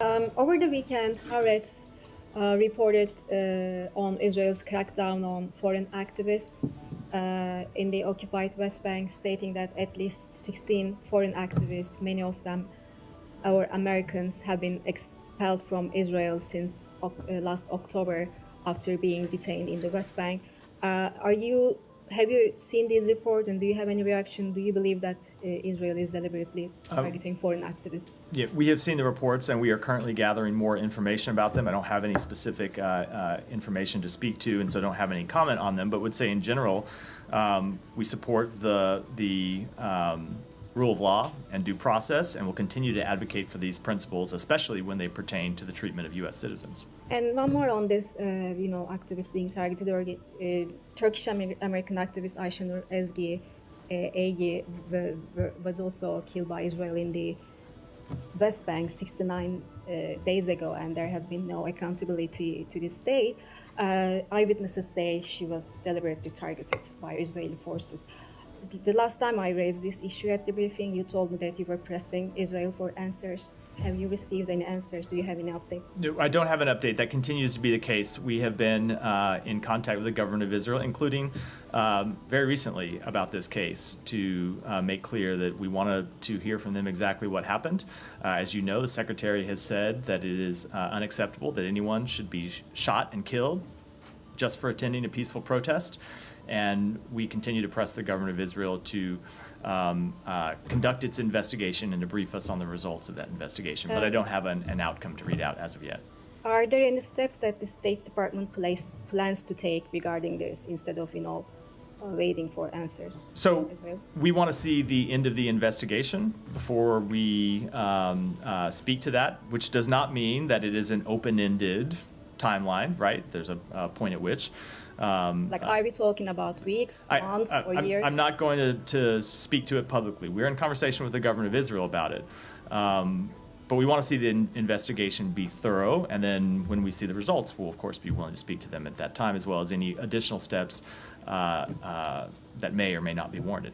Over the weekend, Haaretz reported on Israel's crackdown on foreign activists in the occupied West Bank, stating that at least 16 foreign activists, many of them our Americans, have been expelled from Israel since last October after being detained in the West Bank. Have you seen these reports, and do you have any reaction? Do you believe that Israel is deliberately targeting foreign activists? Yeah, we have seen the reports, and we are currently gathering more information about them. I don't have any specific information to speak to, and so don't have any comment on them, but would say in general, we support the rule of law and due process, and will continue to advocate for these principles, especially when they pertain to the treatment of U.S. citizens. And one more on this, activists being targeted. Turkish-American activist Ayşenur Egi was also killed by Israel in the West Bank 69 days ago, and there has been no accountability to this day. Eyewitnesses say she was deliberately targeted by Israeli forces. The last time I raised this issue at the briefing, you told me that you were pressing Israel for answers. Have you received any answers? Do you have any update? No, I don't have an update. That continues to be the case. We have been in contact with the government of Israel, including very recently about this case, to make clear that we wanted to hear from them exactly what happened. As you know, the Secretary has said that it is unacceptable that anyone should be shot and killed just for attending a peaceful protest. And we continue to press the government of Israel to conduct its investigation and to brief us on the results of that investigation. But I don't have an outcome to read out as of yet. Are there any steps that the State Department plans to take regarding this instead of, waiting for answers? So we want to see the end of the investigation before we speak to that, which does not mean that it is an open-ended timeline, right? There's a point at which. Are we talking about weeks, months, or years? I'm not going to speak to it publicly. We're in conversation with the government of Israel about it. But we want to see the investigation be thorough, and then when we see the results, we'll, of course, be willing to speak to them at that time, as well as any additional steps that may or may not be warranted.